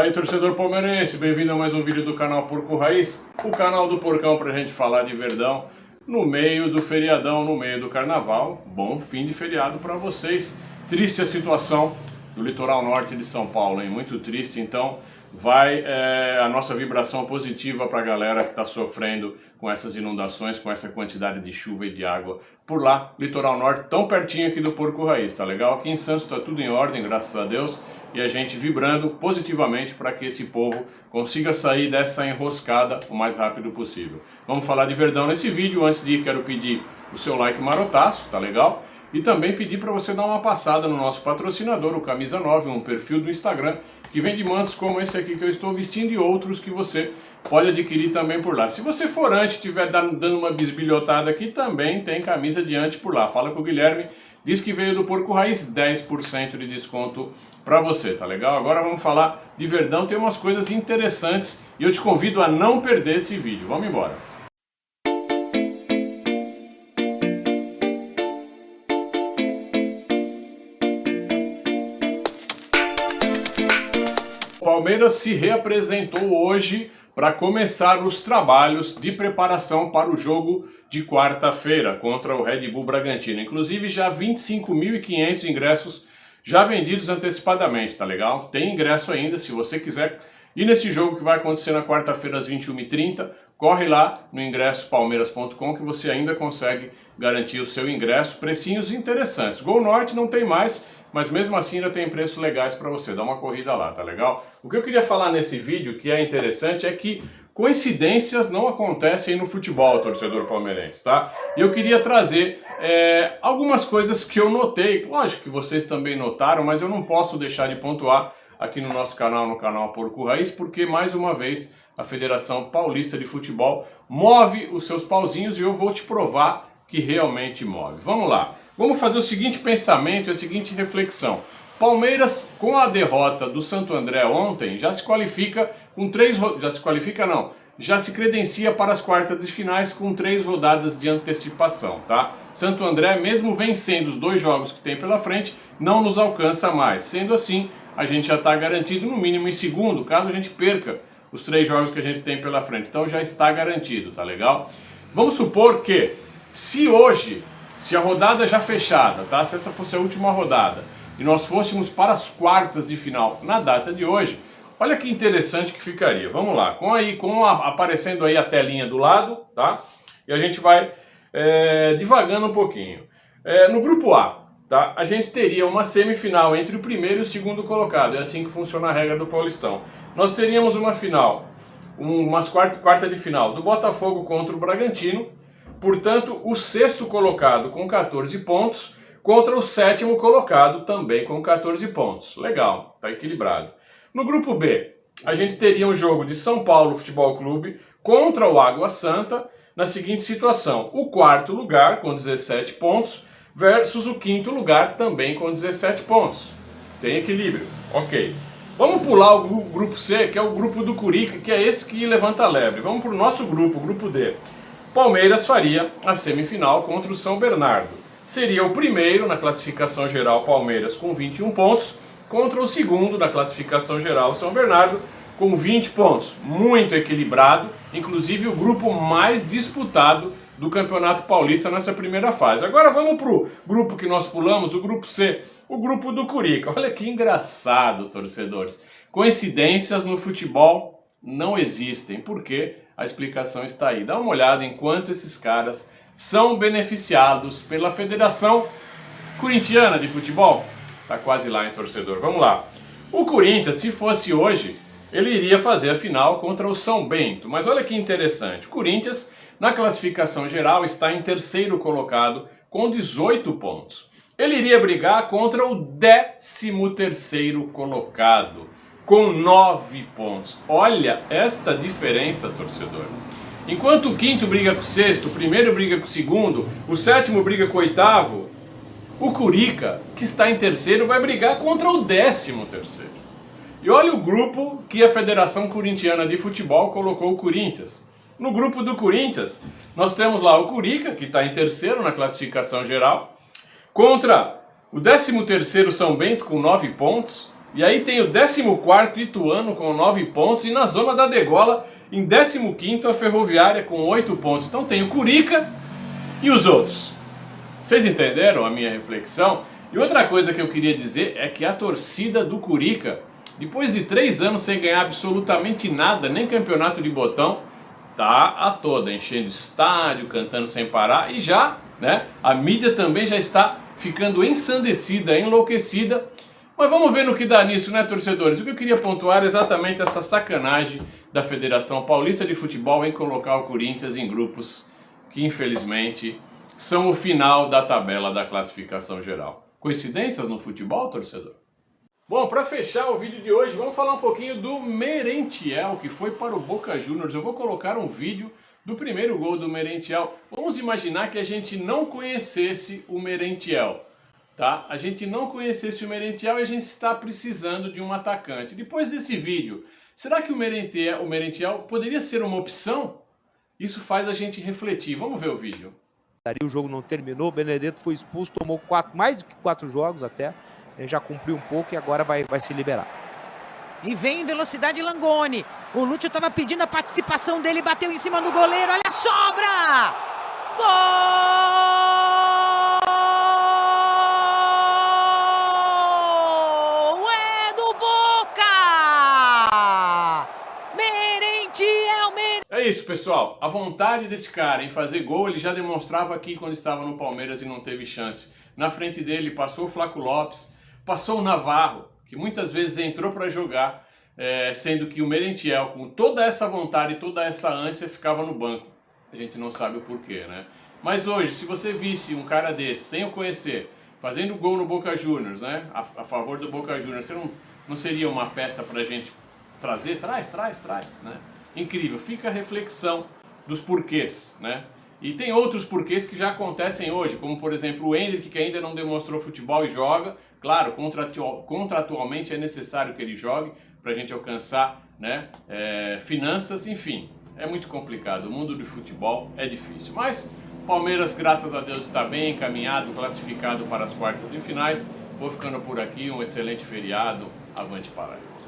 Aí, torcedor palmeirense, bem-vindo a mais um vídeo do canal Porco Raiz, o canal do Porcão pra gente falar de Verdão no meio do feriadão, no meio do carnaval. Bom fim de feriado para vocês. Triste a situação do litoral norte de São Paulo, hein? Muito triste, então vai a nossa vibração positiva para a galera que está sofrendo com essas inundações, com essa quantidade de chuva e de água por lá, litoral norte, tão pertinho aqui do Porco Raiz, tá legal? Aqui em Santos está tudo em ordem, graças a Deus, e a gente vibrando positivamente para que esse povo consiga sair dessa enroscada o mais rápido possível. Vamos falar de Verdão nesse vídeo. Antes de ir, quero pedir o seu like marotaço, tá legal? E também pedir para você dar uma passada no nosso patrocinador, o Camisa 9, um perfil do Instagram que vende mantos como esse aqui que eu estou vestindo e outros que você pode adquirir também por lá. Se você for antes, estiver dando uma bisbilhotada aqui, também tem camisa de antes por lá. Fala com o Guilherme, diz que veio do Porco Raiz, 10% de desconto para você, tá legal? Agora vamos falar de Verdão, tem umas coisas interessantes e eu te convido a não perder esse vídeo. Vamos embora. Palmeiras se reapresentou hoje para começar os trabalhos de preparação para o jogo de quarta-feira contra o Red Bull Bragantino. Inclusive já 25.500 ingressos já vendidos antecipadamente, tá legal? Tem ingresso ainda, se você quiser ir nesse jogo que vai acontecer na quarta-feira às 21h30, corre lá no ingresspalmeiras.com que você ainda consegue garantir o seu ingresso. Precinhos interessantes. Gol Norte não tem mais, mas mesmo assim ainda tem preços legais para você. Dá uma corrida lá, tá legal? O que eu queria falar nesse vídeo que é interessante é que coincidências não acontecem no futebol, torcedor palmeirense, tá? E eu queria trazer algumas coisas que eu notei. Lógico que vocês também notaram, mas eu não posso deixar de pontuar aqui no nosso canal, no canal Porco Raiz, porque mais uma vez a Federação Paulista de Futebol move os seus pauzinhos e eu vou te provar que realmente move. Vamos lá, vamos fazer o seguinte pensamento, a seguinte reflexão. Palmeiras, com a derrota do Santo André ontem, já se qualifica com já se credencia para as quartas de finais com 3 rodadas de antecipação, tá? Santo André, mesmo vencendo os 2 jogos que tem pela frente, não nos alcança mais. Sendo assim, a gente já está garantido no mínimo em segundo, caso a gente perca os 3 jogos que a gente tem pela frente. Então já está garantido, tá legal? Vamos supor que, se hoje, se a rodada já fechada, tá? Se essa fosse a última rodada, e nós fôssemos para as quartas de final na data de hoje, olha que interessante que ficaria. Vamos lá, aparecendo aí a telinha do lado, tá? E a gente vai divagando um pouquinho. No grupo A, tá? A gente teria uma semifinal entre o primeiro e o segundo colocado. É assim que funciona a regra do Paulistão. Nós teríamos uma final, quarta de final do Botafogo contra o Bragantino. Portanto, o 6º colocado com 14 pontos contra o 7º colocado também com 14 pontos. Legal, tá equilibrado. No grupo B, a gente teria um jogo de São Paulo Futebol Clube contra o Água Santa na seguinte situação: o 4º lugar com 17 pontos versus o 5º lugar também com 17 pontos. Tem equilíbrio, ok. Vamos pular o grupo C, que é o grupo do Curica, que é esse que levanta a lebre. Vamos para o nosso grupo, o grupo D. Palmeiras faria a semifinal contra o São Bernardo. Seria o primeiro na classificação geral, Palmeiras, com 21 pontos, contra o segundo na classificação geral, São Bernardo, com 20 pontos. Muito equilibrado, inclusive o grupo mais disputado do Campeonato Paulista nessa primeira fase. Agora vamos para o grupo que nós pulamos, o grupo C, o grupo do Curica. Olha que engraçado, torcedores. Coincidências no futebol não existem, porque a explicação está aí. Dá uma olhada em quanto esses caras são beneficiados pela Federação Corintiana de Futebol. Tá quase lá, hein, torcedor? Vamos lá. O Corinthians, se fosse hoje, ele iria fazer a final contra o São Bento. Mas olha que interessante. O Corinthians, na classificação geral, está em 3º colocado com 18 pontos. Ele iria brigar contra o 13º colocado com 9 pontos. Olha esta diferença, torcedor. Enquanto o 5º briga com o 6º, o primeiro briga com o 2º, o 7º briga com o 8º, o Curica, que está em 3º, vai brigar contra o 13º. E olha o grupo que a Federação Corintiana de Futebol colocou o Corinthians. No grupo do Corinthians, nós temos lá o Curica, que está em 3º na classificação geral, contra o 13º São Bento com 9 pontos, E aí tem o 14º Ituano com 9 pontos e na zona da degola, em 15º a Ferroviária com 8 pontos. Então tem o Curica e os outros. Vocês entenderam a minha reflexão? E outra coisa que eu queria dizer é que a torcida do Curica, depois de 3 anos sem ganhar absolutamente nada, nem campeonato de botão, tá a toda, enchendo estádio, cantando sem parar e já, né, a mídia também já está ficando ensandecida, enlouquecida. Mas vamos ver no que dá nisso, né, torcedores? O que eu queria pontuar é exatamente essa sacanagem da Federação Paulista de Futebol em colocar o Corinthians em grupos que, infelizmente, são o final da tabela da classificação geral. Coincidências no futebol, torcedor? Bom, para fechar o vídeo de hoje, vamos falar um pouquinho do Merentiel, que foi para o Boca Juniors. Eu vou colocar um vídeo do primeiro gol do Merentiel. Vamos imaginar que a gente não conhecesse o Merentiel, tá? A gente não conhecesse o Merentiel e a gente está precisando de um atacante. Depois desse vídeo, será que o Merentiel poderia ser uma opção? Isso faz a gente refletir. Vamos ver o vídeo. O jogo não terminou, o Benedetto foi expulso, tomou mais do que 4 jogos até. Ele já cumpriu um pouco e agora vai se liberar. E vem em velocidade Langoni. O Lúcio estava pedindo a participação dele, bateu em cima do goleiro, olha a sobra! Gol! É do Boca! Merentiel! É isso, pessoal. A vontade desse cara em fazer gol, ele já demonstrava aqui quando estava no Palmeiras e não teve chance. Na frente dele passou o Flaco Lopes, passou o Navarro, que muitas vezes entrou para jogar, sendo que o Merentiel, com toda essa vontade e toda essa ânsia, ficava no banco. A gente não sabe o porquê, né? Mas hoje, se você visse um cara desse, sem o conhecer, fazendo gol no Boca Juniors, né? A favor do Boca Juniors, você não seria uma peça para a gente trazer? Traz, né? Incrível. Fica a reflexão dos porquês, né? E tem outros porquês que já acontecem hoje, como por exemplo o Endrick, que ainda não demonstrou futebol e joga. Claro, contratualmente é necessário que ele jogue para a gente alcançar, né, finanças, enfim. É muito complicado, o mundo do futebol é difícil. Mas Palmeiras, graças a Deus, está bem encaminhado, classificado para as quartas e finais. Vou ficando por aqui, um excelente feriado, avante palestra.